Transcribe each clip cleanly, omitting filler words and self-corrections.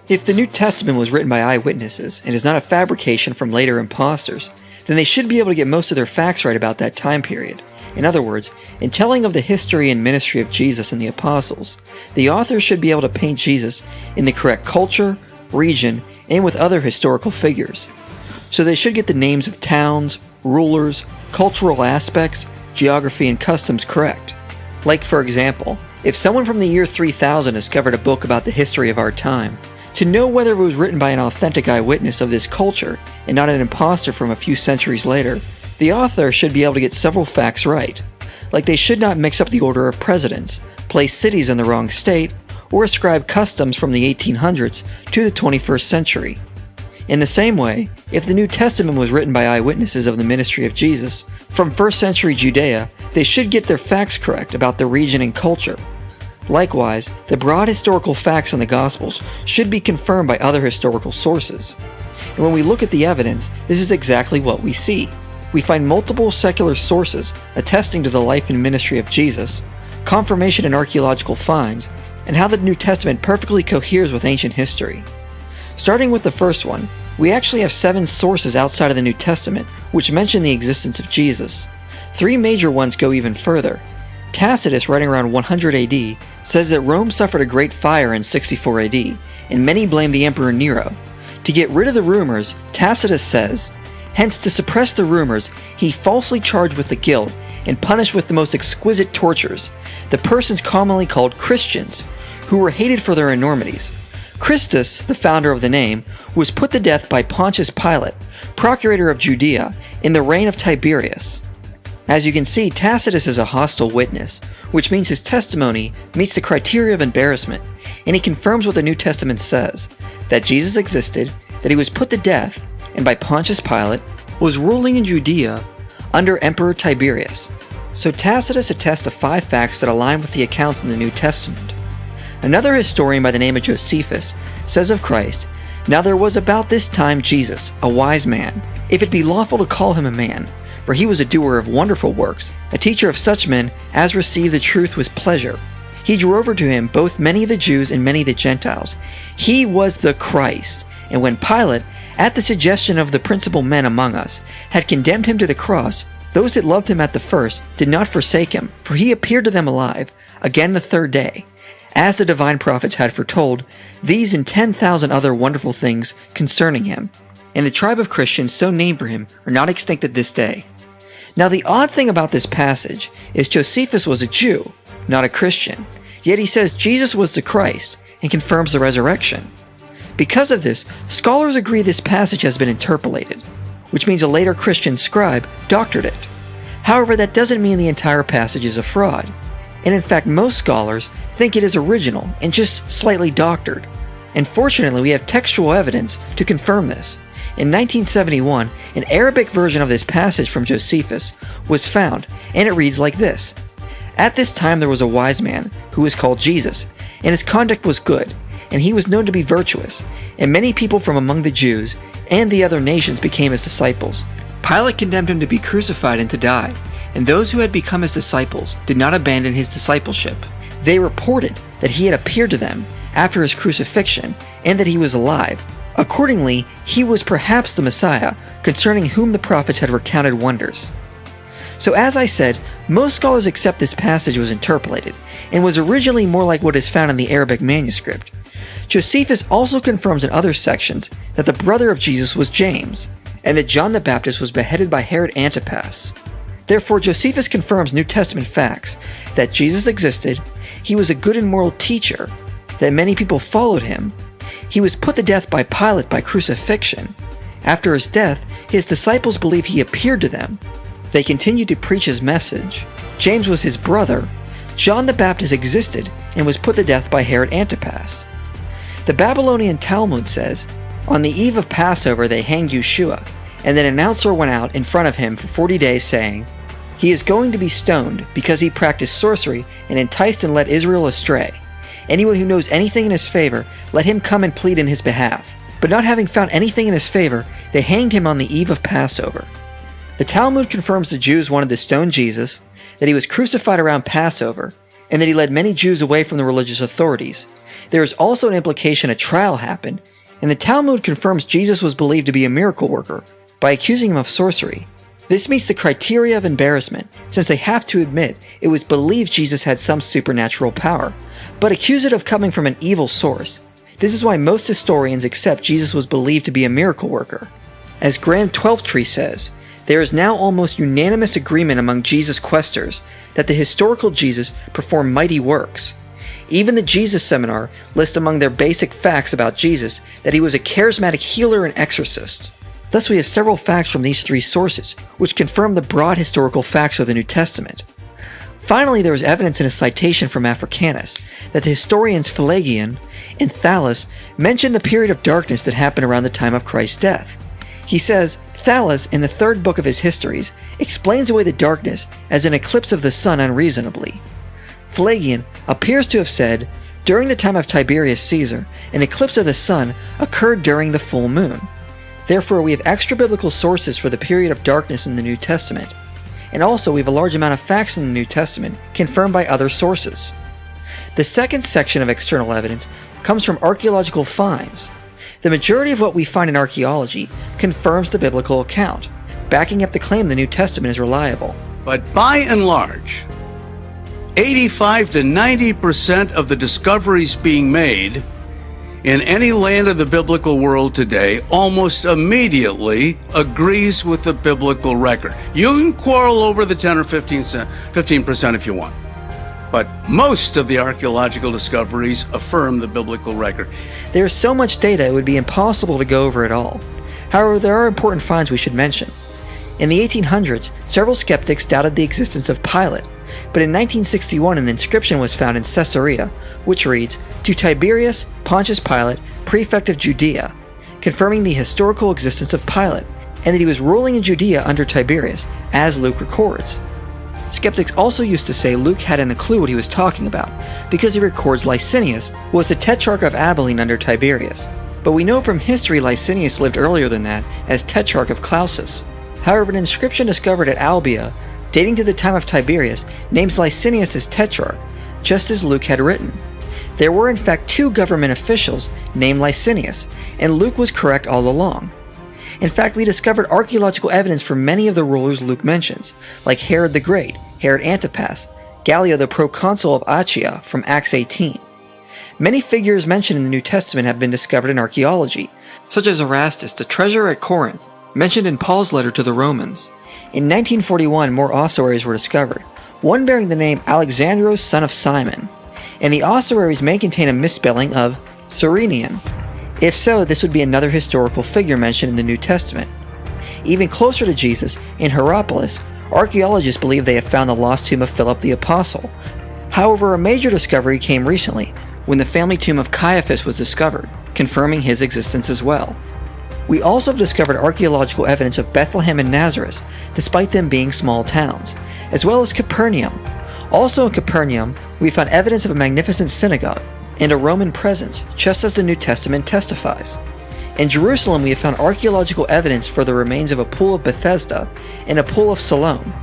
If the New Testament was written by eyewitnesses and is not a fabrication from later imposters, then they should be able to get most of their facts right about that time period. In other words, in telling of the history and ministry of Jesus and the apostles, the author should be able to paint Jesus in the correct culture, region, and with other historical figures. So they should get the names of towns, rulers, cultural aspects, geography, and customs correct. Like, for example, if someone from the year 3000 discovered a book about the history of our time, to know whether it was written by an authentic eyewitness of this culture and not an impostor from a few centuries later, the author should be able to get several facts right. Like they should not mix up the order of presidents, place cities in the wrong state, or ascribe customs from the 1800s to the 21st century. In the same way, if the New Testament was written by eyewitnesses of the ministry of Jesus from 1st century Judea, they should get their facts correct about the region and culture. Likewise, the broad historical facts in the Gospels should be confirmed by other historical sources. And when we look at the evidence, this is exactly what we see. We find multiple secular sources attesting to the life and ministry of Jesus, confirmation in archaeological finds, and how the New Testament perfectly coheres with ancient history. Starting with the first one, we actually have 7 sources outside of the New Testament which mention the existence of Jesus. 3 major ones go even further. Tacitus, writing around 100 AD, says that Rome suffered a great fire in 64 AD, and many blame the Emperor Nero. To get rid of the rumors, Tacitus says, "Hence to suppress the rumors, he falsely charged with the guilt, and punished with the most exquisite tortures, the persons commonly called Christians, who were hated for their enormities. Christus, the founder of the name, was put to death by Pontius Pilate, procurator of Judea, in the reign of Tiberius." As you can see, Tacitus is a hostile witness, which means his testimony meets the criteria of embarrassment, and he confirms what the New Testament says, that Jesus existed, that he was put to death, and by Pontius Pilate, was ruling in Judea under Emperor Tiberius. So Tacitus attests to 5 facts that align with the accounts in the New Testament. Another historian by the name of Josephus says of Christ, "Now there was about this time Jesus, a wise man, if it be lawful to call him a man, for he was a doer of wonderful works, a teacher of such men as receive the truth with pleasure. He drew over to him both many of the Jews and many of the Gentiles. He was the Christ. And when Pilate, at the suggestion of the principal men among us, had condemned him to the cross, those that loved him at the first did not forsake him, for he appeared to them alive, again the 3rd day, as the divine prophets had foretold, these and 10,000 other wonderful things concerning him. And the tribe of Christians so named for him are not extinct at this day." Now the odd thing about this passage is Josephus was a Jew, not a Christian, yet he says Jesus was the Christ and confirms the resurrection. Because of this, scholars agree this passage has been interpolated, which means a later Christian scribe doctored it. However, that doesn't mean the entire passage is a fraud, and in fact most scholars think it is original and just slightly doctored. And fortunately, we have textual evidence to confirm this. In 1971, an Arabic version of this passage from Josephus was found, and it reads like this. "At this time there was a wise man, who was called Jesus, and his conduct was good, and he was known to be virtuous, and many people from among the Jews and the other nations became his disciples. Pilate condemned him to be crucified and to die, and those who had become his disciples did not abandon his discipleship. They reported that he had appeared to them after his crucifixion, and that he was alive. Accordingly, he was perhaps the Messiah, concerning whom the prophets had recounted wonders." So as I said, most scholars accept this passage was interpolated, and was originally more like what is found in the Arabic manuscript. Josephus also confirms in other sections that the brother of Jesus was James, and that John the Baptist was beheaded by Herod Antipas. Therefore, Josephus confirms New Testament facts that Jesus existed, he was a good and moral teacher, that many people followed him, he was put to death by Pilate by crucifixion. After his death, his disciples believe he appeared to them. They continued to preach his message. James was his brother. John the Baptist existed and was put to death by Herod Antipas. The Babylonian Talmud says, "On the eve of Passover they hanged Yeshua, and an announcer went out in front of him for 40 days saying, 'He is going to be stoned because he practiced sorcery and enticed and led Israel astray. Anyone who knows anything in his favor, let him come and plead in his behalf.' But not having found anything in his favor, they hanged him on the eve of Passover." The Talmud confirms the Jews wanted to stone Jesus, that he was crucified around Passover, and that he led many Jews away from the religious authorities. There is also an implication a trial happened, and the Talmud confirms Jesus was believed to be a miracle worker by accusing him of sorcery. This meets the criteria of embarrassment, since they have to admit it was believed Jesus had some supernatural power, but accuse it of coming from an evil source. This is why most historians accept Jesus was believed to be a miracle worker. As Graham Twelftree says, there is now almost unanimous agreement among Jesus questers that the historical Jesus performed mighty works. Even the Jesus Seminar lists among their basic facts about Jesus that he was a charismatic healer and exorcist. Thus we have several facts from these three sources, which confirm the broad historical facts of the New Testament. Finally, there is evidence in a citation from Africanus that the historians Pelagian and Thallus mention the period of darkness that happened around the time of Christ's death. He says, Thallus, in the third book of his Histories, explains away the darkness as an eclipse of the sun unreasonably. Pelagian appears to have said, during the time of Tiberius Caesar, an eclipse of the sun occurred during the full moon. Therefore, we have extra-biblical sources for the period of darkness in the New Testament. And also, we have a large amount of facts in the New Testament confirmed by other sources. The second section of external evidence comes from archaeological finds. The majority of what we find in archaeology confirms the biblical account, backing up the claim the New Testament is reliable. But by and large, 85 to 90% of the discoveries being made in any land of the biblical world today almost immediately agrees with the biblical record. You can quarrel over the 10 or 15% if you want, but most of the archaeological discoveries affirm the biblical record. There is so much data it would be impossible to go over it all. However, there are important finds we should mention. In the 1800s, several skeptics doubted the existence of Pilate, but in 1961 an inscription was found in Caesarea, which reads, "To Tiberius Pontius Pilate, prefect of Judea," confirming the historical existence of Pilate, and that he was ruling in Judea under Tiberius, as Luke records. Skeptics also used to say Luke hadn't a clue what he was talking about, because he records Licinius was the Tetrarch of Abilene under Tiberius. But we know from history Licinius lived earlier than that as Tetrarch of Clausus. However, an inscription discovered at Albia, dating to the time of Tiberius, names Licinius as Tetrarch, just as Luke had written. There were in fact two government officials named Licinius, and Luke was correct all along. In fact, we discovered archaeological evidence for many of the rulers Luke mentions, like Herod the Great, Herod Antipas, Gallio the proconsul of Achaia from Acts 18. Many figures mentioned in the New Testament have been discovered in archaeology, such as Erastus, the treasurer at Corinth, mentioned in Paul's letter to the Romans. In 1941, more ossuaries were discovered, one bearing the name Alexandros, son of Simon, and the ossuaries may contain a misspelling of Cyrenian. If so, this would be another historical figure mentioned in the New Testament. Even closer to Jesus, in Hierapolis, archaeologists believe they have found the lost tomb of Philip the Apostle. However, a major discovery came recently, when the family tomb of Caiaphas was discovered, confirming his existence as well. We also have discovered archaeological evidence of Bethlehem and Nazareth, despite them being small towns, as well as Capernaum. Also in Capernaum, we found evidence of a magnificent synagogue and a Roman presence, just as the New Testament testifies. In Jerusalem, we have found archaeological evidence for the remains of a pool of Bethesda and a pool of Siloam.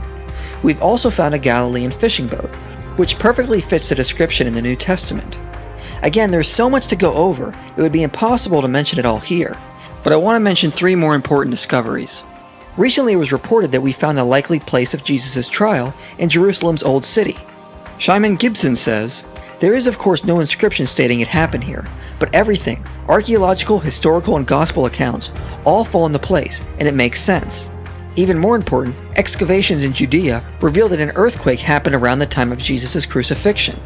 We've also found a Galilean fishing boat, which perfectly fits the description in the New Testament. Again, there's so much to go over, it would be impossible to mention it all here, but I want to mention three more important discoveries. Recently it was reported that we found the likely place of Jesus' trial in Jerusalem's Old City. Shimon Gibson says, "There is of course no inscription stating it happened here, but everything, archaeological, historical, and gospel accounts, all fall into place, and it makes sense. Even more important, excavations in Judea reveal that an earthquake happened around the time of Jesus' crucifixion.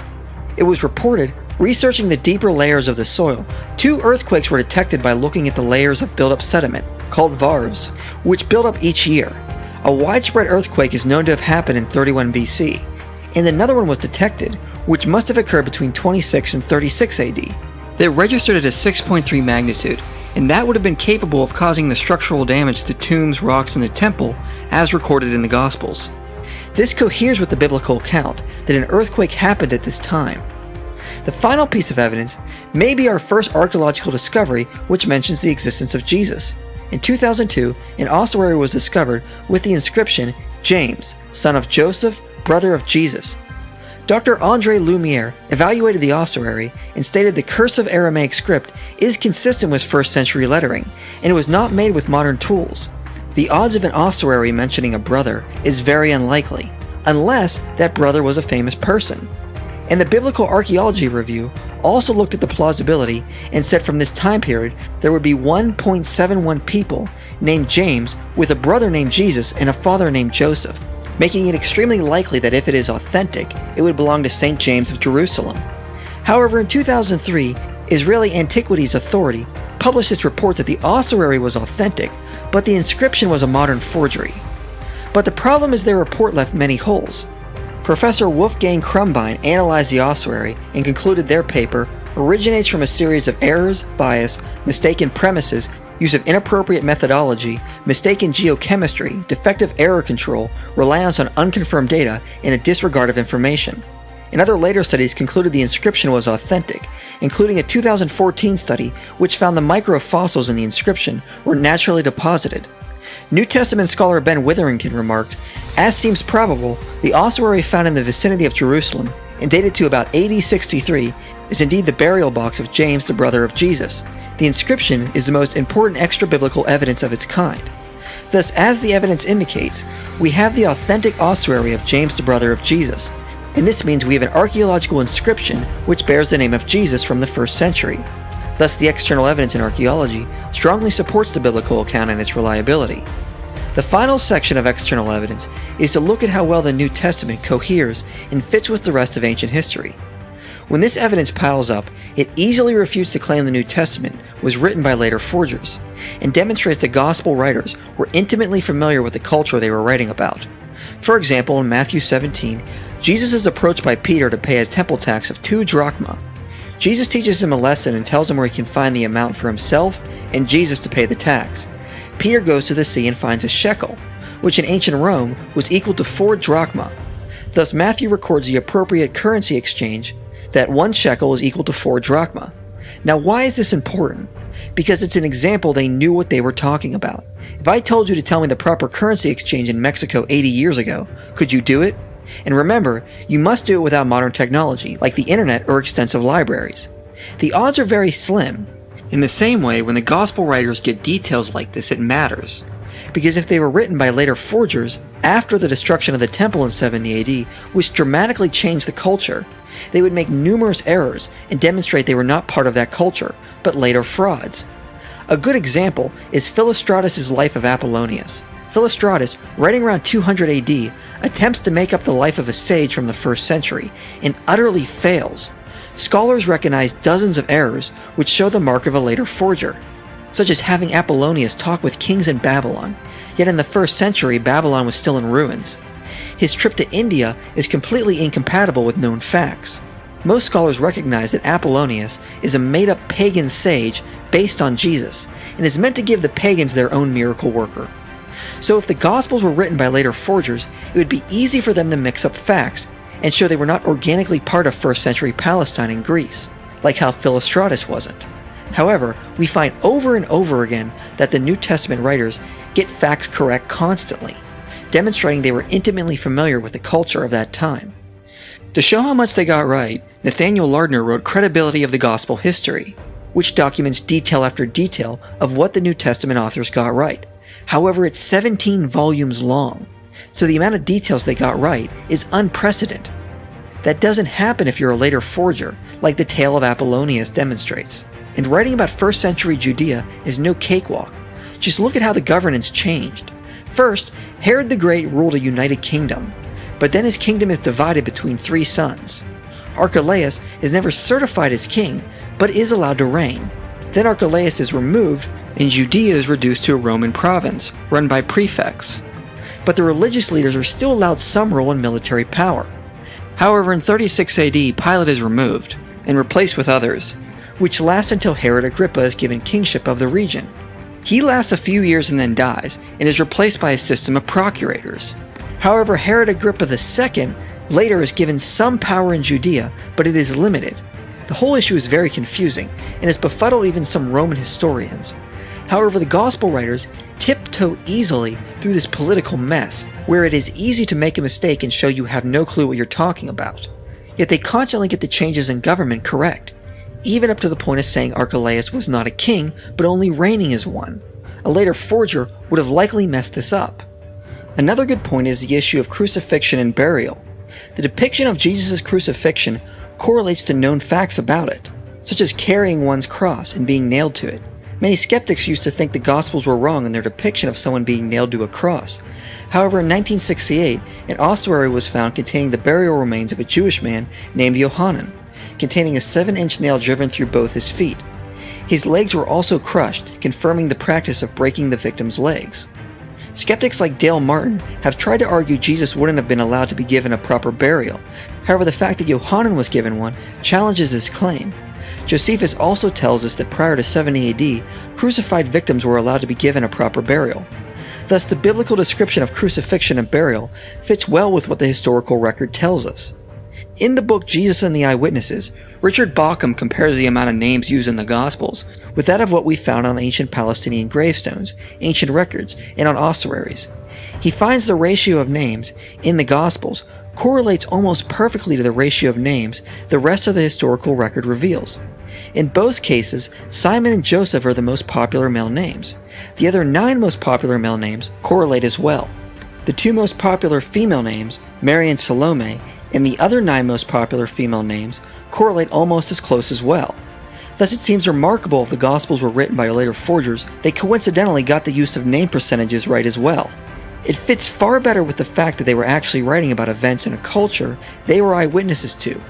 It was reported, researching the deeper layers of the soil, 2 earthquakes were detected by looking at the layers of built-up sediment, called varves, which build up each year. A widespread earthquake is known to have happened in 31 BC, and another one was detected, which must have occurred between 26 and 36 AD. They registered at a 6.3 magnitude, and that would have been capable of causing the structural damage to tombs, rocks, and the temple, as recorded in the Gospels. This coheres with the biblical account that an earthquake happened at this time. The final piece of evidence may be our first archaeological discovery which mentions the existence of Jesus. In 2002, an ossuary was discovered with the inscription, James, son of Joseph, brother of Jesus. Dr. André Lumiere evaluated the ossuary and stated the cursive Aramaic script is consistent with 1st century lettering, and it was not made with modern tools. The odds of an ossuary mentioning a brother is very unlikely, unless that brother was a famous person. And the Biblical Archaeology Review also looked at the plausibility and said from this time period there would be 1.71 people named James with a brother named Jesus and a father named Joseph, making it extremely likely that if it is authentic, it would belong to St. James of Jerusalem. However, in 2003, Israeli Antiquities Authority published its report that the ossuary was authentic, but the inscription was a modern forgery. But the problem is their report left many holes. Professor Wolfgang Krumbine analyzed the ossuary and concluded their paper originates from a series of errors, bias, mistaken premises, use of inappropriate methodology, mistaken geochemistry, defective error control, reliance on unconfirmed data, and a disregard of information. And other later studies concluded the inscription was authentic, including a 2014 study which found the microfossils in the inscription were naturally deposited. New Testament scholar Ben Witherington remarked, "As seems probable, the ossuary found in the vicinity of Jerusalem, and dated to about AD 63, is indeed the burial box of James, the brother of Jesus. The inscription is the most important extra-biblical evidence of its kind. Thus, as the evidence indicates, we have the authentic ossuary of James, the brother of Jesus, and this means we have an archaeological inscription which bears the name of Jesus from the 1st century. Thus, the external evidence in archaeology strongly supports the biblical account and its reliability." The final section of external evidence is to look at how well the New Testament coheres and fits with the rest of ancient history. When this evidence piles up, it easily refutes the claim the New Testament was written by later forgers, and demonstrates the Gospel writers were intimately familiar with the culture they were writing about. For example, in Matthew 17, Jesus is approached by Peter to pay a temple tax of 2 drachma. Jesus teaches him a lesson and tells him where he can find the amount for himself and Jesus to pay the tax. Peter goes to the sea and finds a shekel, which in ancient Rome was equal to 4 drachma. Thus Matthew records the appropriate currency exchange that 1 shekel is equal to 4 drachma. Now why is this important? Because it's an example they knew what they were talking about. If I told you to tell me the proper currency exchange in Mexico 80 years ago, could you do it? And remember, you must do it without modern technology, like the internet or extensive libraries. The odds are very slim. In the same way, when the Gospel writers get details like this, it matters. Because if they were written by later forgers, after the destruction of the temple in 70 AD, which dramatically changed the culture, they would make numerous errors and demonstrate they were not part of that culture, but later frauds. A good example is Philostratus' Life of Apollonius. Philostratus, writing around 200 AD, attempts to make up the life of a sage from the 1st century, and utterly fails. Scholars recognize dozens of errors which show the mark of a later forger, such as having Apollonius talk with kings in Babylon, yet in the 1st century Babylon was still in ruins. His trip to India is completely incompatible with known facts. Most scholars recognize that Apollonius is a made-up pagan sage based on Jesus, and is meant to give the pagans their own miracle worker. So if the Gospels were written by later forgers, it would be easy for them to mix up facts and show they were not organically part of 1st century Palestine and Greece, like how Philostratus wasn't. However, we find over and over again that the New Testament writers get facts correct constantly, demonstrating they were intimately familiar with the culture of that time. To show how much they got right, Nathaniel Lardner wrote Credibility of the Gospel History, which documents detail after detail of what the New Testament authors got right. However, it's 17 volumes long, so the amount of details they got right is unprecedented. That doesn't happen if you're a later forger, like the tale of Apollonius demonstrates. And writing about 1st century Judea is no cakewalk. Just look at how the governance changed. First, Herod the Great ruled a united kingdom, but then his kingdom is divided between 3 sons. Archelaus is never certified as king, but is allowed to reign. Then Archelaus is removed, and Judea is reduced to a Roman province, run by prefects. But the religious leaders are still allowed some role in military power. However, in 36 AD, Pilate is removed, and replaced with others, which lasts until Herod Agrippa is given kingship of the region. He lasts a few years and then dies, and is replaced by a system of procurators. However, Herod Agrippa II later is given some power in Judea, but it is limited. The whole issue is very confusing, and has befuddled even some Roman historians. However, the Gospel writers tiptoe easily through this political mess, where it is easy to make a mistake and show you have no clue what you're talking about. Yet they constantly get the changes in government correct, even up to the point of saying Archelaus was not a king, but only reigning as one. A later forger would have likely messed this up. Another good point is the issue of crucifixion and burial. The depiction of Jesus' crucifixion correlates to known facts about it, such as carrying one's cross and being nailed to it. Many skeptics used to think the Gospels were wrong in their depiction of someone being nailed to a cross. However, in 1968, an ossuary was found containing the burial remains of a Jewish man named Yohanan, containing a 7-inch nail driven through both his feet. His legs were also crushed, confirming the practice of breaking the victim's legs. Skeptics like Dale Martin have tried to argue Jesus wouldn't have been allowed to be given a proper burial. However, the fact that Yohanan was given one challenges this claim. Josephus also tells us that prior to 70 AD, crucified victims were allowed to be given a proper burial. Thus, the biblical description of crucifixion and burial fits well with what the historical record tells us. In the book Jesus and the Eyewitnesses, Richard Bauckham compares the amount of names used in the Gospels with that of what we found on ancient Palestinian gravestones, ancient records, and on ossuaries. He finds the ratio of names in the Gospels correlates almost perfectly to the ratio of names the rest of the historical record reveals. In both cases, Simon and Joseph are the most popular male names. The other 9 most popular male names correlate as well. The 2 most popular female names, Mary and Salome, and the other 9 most popular female names correlate almost as close as well. Thus, it seems remarkable if the Gospels were written by later forgers, they coincidentally got the use of name percentages right as well. It fits far better with the fact that they were actually writing about events in a culture they were eyewitnesses to.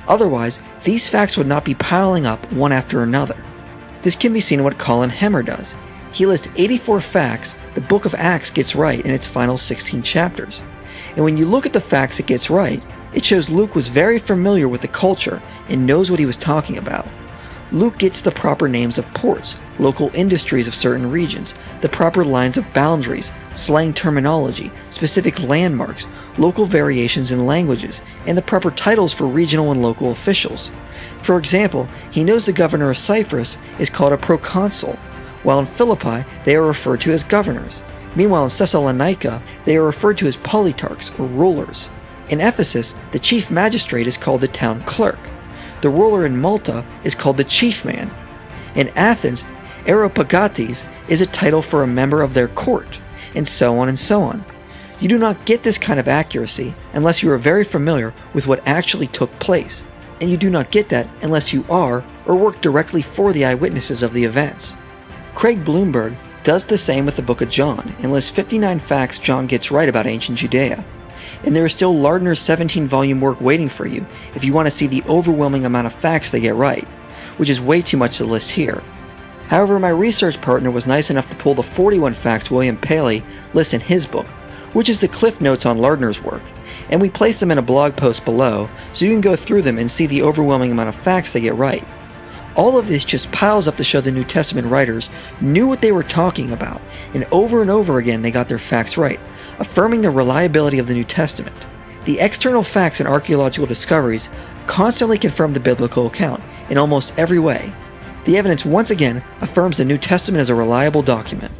Otherwise, these facts would not be piling up one after another. This can be seen in what Colin Hemmer does. He lists 84 facts the book of Acts gets right in its final 16 chapters. And when you look at the facts it gets right, it shows Luke was very familiar with the culture and knows what he was talking about. Luke gets the proper names of ports, local industries of certain regions, the proper lines of boundaries, slang terminology, specific landmarks, local variations in languages, and the proper titles for regional and local officials. For example, he knows the governor of Cyprus is called a proconsul, while in Philippi they are referred to as governors. Meanwhile in Thessalonica they are referred to as politarchs or rulers. In Ephesus, the chief magistrate is called the town clerk. The ruler in Malta is called the chief man. In Athens, Areopagites is a title for a member of their court, and so on and so on. You do not get this kind of accuracy unless you are very familiar with what actually took place, and you do not get that unless you are or work directly for the eyewitnesses of the events. Craig Bloomberg does the same with the book of John and lists 59 facts John gets right about ancient Judea. And there is still Lardner's 17-volume work waiting for you if you want to see the overwhelming amount of facts they get right, which is way too much to list here. However, my research partner was nice enough to pull the 41 facts William Paley lists in his book, which is the cliff notes on Lardner's work, and we place them in a blog post below so you can go through them and see the overwhelming amount of facts they get right. All of this just piles up to show the New Testament writers knew what they were talking about, and over again they got their facts right, affirming the reliability of the New Testament. The external facts and archaeological discoveries constantly confirm the biblical account in almost every way. The evidence once again affirms the New Testament is a reliable document.